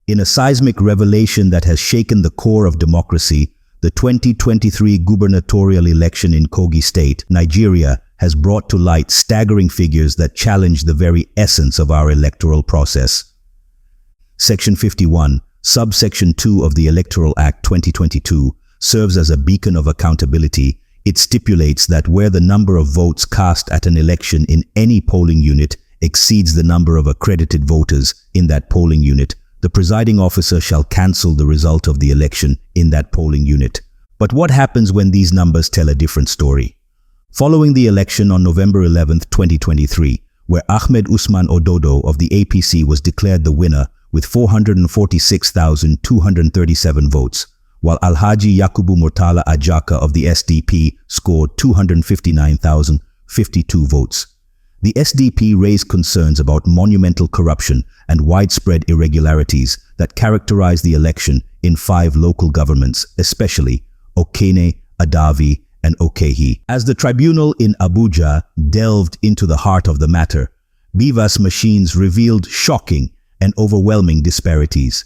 In a seismic revelation that has shaken the core of democracy, the 2023 gubernatorial election in Kogi State, Nigeria, has brought to light staggering figures that challenge the very essence of our electoral process. Section 51, subsection 2 of the Electoral Act 2022 serves as a beacon of accountability. It stipulates that where the number of votes cast at an election in any polling unit exceeds the number of accredited voters in that polling unit, the presiding officer shall cancel the result of the election in that polling unit. But what happens when these numbers tell a different story? Following the election on November 11, 2023, where Ahmed Usman Ododo of the APC was declared the winner with 446,237 votes, while Alhaji Yakubu Alhmurtalaajaka of the SDP scored 259,052 votes. The SDP raised concerns about monumental corruption and widespread irregularities that characterized the election in 5 local governments, especially Okene, Adavi, and Okene. As the tribunal in Abuja delved into the heart of the matter, BVAS machines revealed shocking and overwhelming disparities.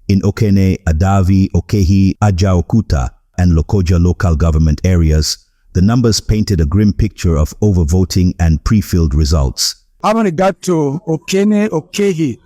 In Okene, Adavi, Okene, Ajaokuta, and Locoja local government areas, the numbers painted a grim picture of overvoting and pre-filled results. Having regard to Okene, Okene,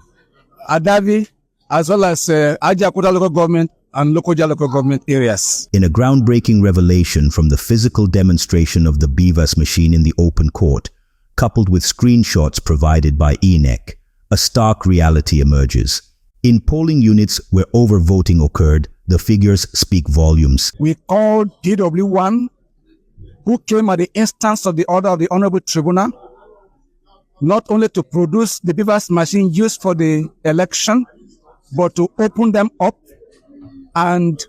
Adavi, as well as Ajaokuta local government and Locoja local government areas. In a groundbreaking revelation from the physical demonstration of the BVAS machine in the open court, coupled with screenshots provided by INEC, a stark reality emerges. In polling units where overvoting occurred, the figures speak volumes. We called DW1, who came at the instance of the order of the Honorable Tribunal, not only to produce the BVAS machine used for the election, but to open them up and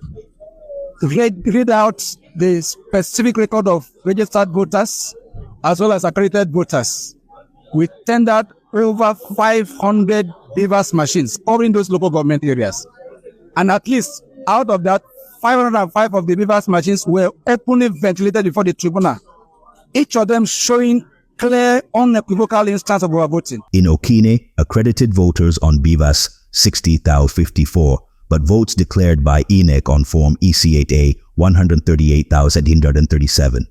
read out the specific record of registered voters as well as accredited voters. We tendered over 500 BVAS machines covering those local government areas. And at least out of that, 505 of the BVAS machines were openly ventilated before the tribunal, each of them showing clear, unequivocal instance of overvoting. In Okene, accredited voters on BVAS 60,054, but votes declared by INEC on Form EC8A 138,837.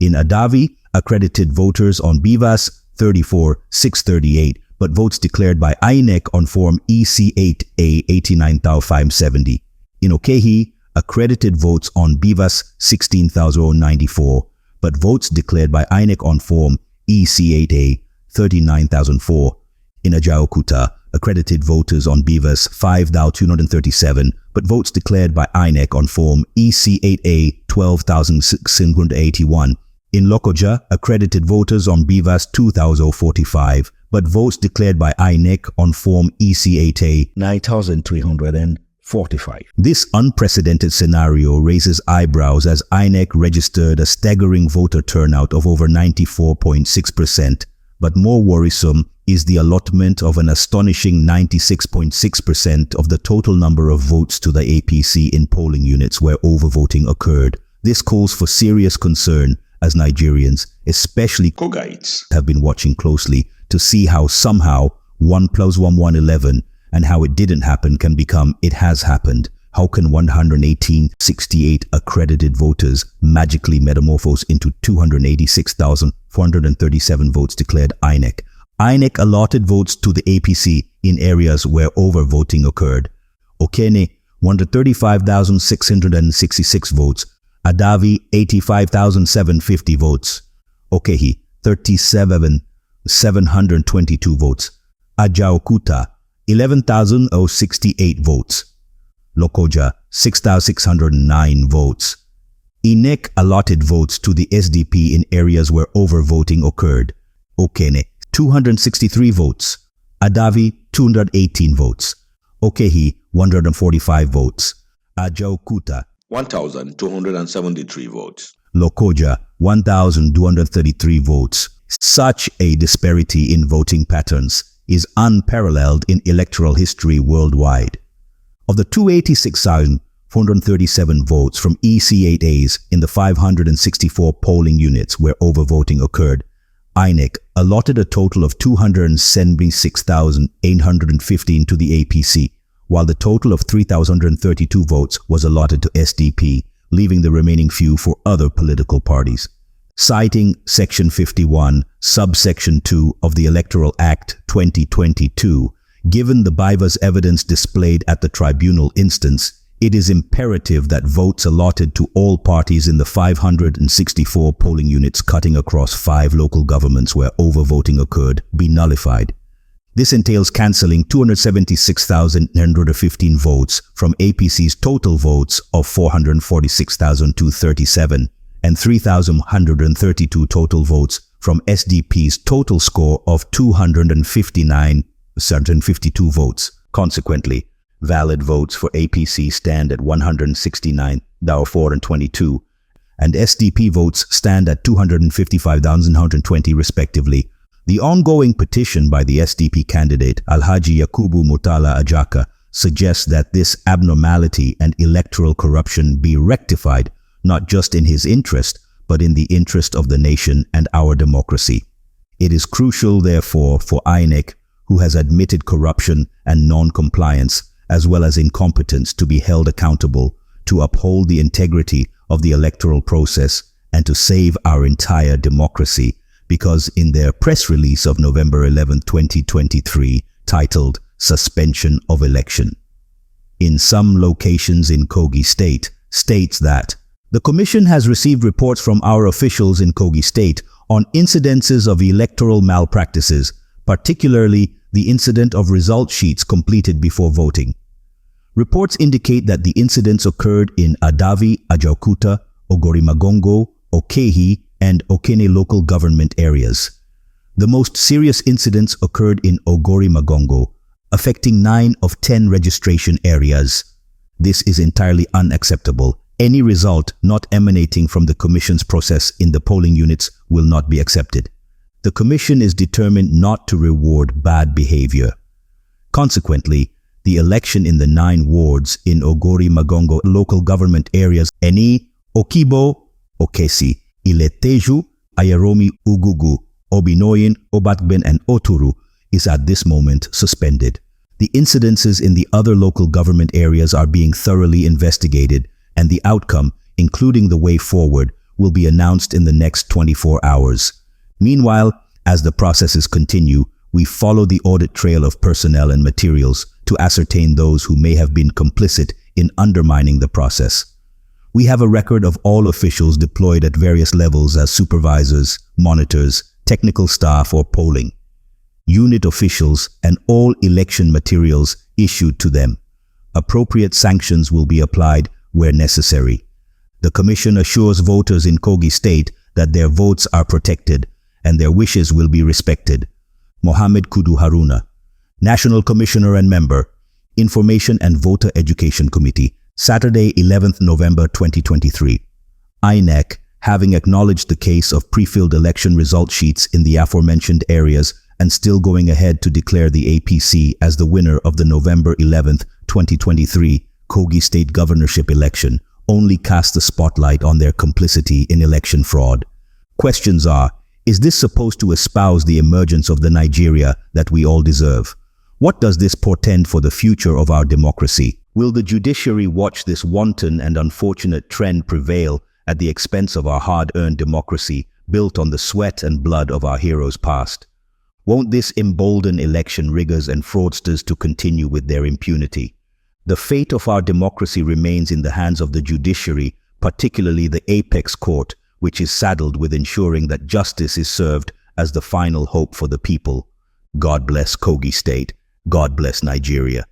In Adavi, accredited voters on BVAS 34,638, but votes declared by INEC on Form EC8A 89,570. In Okene, accredited votes on BVAS 16,094, but votes declared by INEC on Form EC8A 39,004. In Ajaokuta, accredited voters on BVAS 5,237, but votes declared by INEC on Form EC8A 12,681. In Locoja, accredited voters on BVAS 2,045, but votes declared by INEC on Form EC8A 9,345. This unprecedented scenario raises eyebrows as INEC registered a staggering voter turnout of over 94.6%, but more worrisome is the allotment of an astonishing 96.6% of the total number of votes to the APC in polling units where overvoting occurred. This calls for serious concern as Nigerians, especially Kogites, have been watching closely to see how somehow 1 + 1 = 11 and how it didn't happen can become it has happened. How can 118,068 accredited voters magically metamorphose into 286,437 votes declared INEC? INEC allotted votes to the APC in areas where overvoting occurred. Okene, 135,666 votes. Adavi, 85,750 votes. Okene, 37,722 votes. Ajaokuta, 11,068 votes. Locoja, 6,609 votes. INEC allotted votes to the SDP in areas where overvoting occurred. Okene, 263 votes. Adavi, 218 votes. Okene, 145 votes. Ajaokuta, 1,273 votes. Locoja, 1,233 votes. Such a disparity in voting patterns is unparalleled in electoral history worldwide. Of the 286,437 votes from EC8As in the 564 polling units where overvoting occurred, INEC allotted a total of 276,815 to the APC, while the total of 3,132 votes was allotted to SDP, leaving the remaining few for other political parties. Citing Section 51, Subsection 2 of the Electoral Act 2022, given the BVAS evidence displayed at the tribunal instance, it is imperative that votes allotted to all parties in the 564 polling units cutting across 5 local governments where overvoting occurred be nullified. This entails cancelling 276,915 votes from APC's total votes of 446,237 and 3,132 total votes from SDP's total score of 259,752 votes. Consequently, valid votes for APC stand at 169,422, and SDP votes stand at 255,120 respectively. The ongoing petition by the SDP candidate Alhaji Alhmurtalaajaka suggests that this abnormality and electoral corruption be rectified not just in his interest, but in the interest of the nation and our democracy. It is crucial, therefore, for INEC, who has admitted corruption and non-compliance, as well as incompetence, to be held accountable, to uphold the integrity of the electoral process, and to save our entire democracy, because in their press release of November 11, 2023, titled Suspension of Election, in some locations in Kogi State, states that the Commission has received reports from our officials in Kogi State on incidences of electoral malpractices, particularly the incident of result sheets completed before voting. Reports indicate that the incidents occurred in Adavi, Ajaokuta, Ogorimagongo, Okehi, and Okene local government areas. The most serious incidents occurred in Ogorimagongo, affecting 9 of 10 registration areas. This is entirely unacceptable. Any result not emanating from the Commission's process in the polling units will not be accepted. The Commission is determined not to reward bad behavior. Consequently, the election in the 9 wards in Ogorimagongo local government areas Eni, Okibo, Okesi, Ileteju, Ayaromi, Ugugu, Obinoyin, Obatben and Oturu is at this moment suspended. The incidences in the other local government areas are being thoroughly investigated, and the outcome, including the way forward, will be announced in the next 24 hours. Meanwhile, as the processes continue, we follow the audit trail of personnel and materials to ascertain those who may have been complicit in undermining the process. We have a record of all officials deployed at various levels as supervisors, monitors, technical staff or polling unit officials, and all election materials issued to them. Appropriate sanctions will be applied where necessary. The Commission assures voters in Kogi State that their votes are protected and their wishes will be respected. Mohammed Kudu Haruna, National Commissioner and Member, Information and Voter Education Committee, Saturday, 11th November 2023. INEC, having acknowledged the case of pre-filled election result sheets in the aforementioned areas and still going ahead to declare the APC as the winner of the November 11th, 2023 Kogi State Governorship election, only cast the spotlight on their complicity in election fraud. Questions are, is this supposed to espouse the emergence of the Nigeria that we all deserve? What does this portend for the future of our democracy? Will the judiciary watch this wanton and unfortunate trend prevail at the expense of our hard-earned democracy built on the sweat and blood of our heroes past? Won't this embolden election riggers and fraudsters to continue with their impunity? The fate of our democracy remains in the hands of the judiciary, particularly the apex court, which is saddled with ensuring that justice is served as the final hope for the people. God bless Kogi State. God bless Nigeria.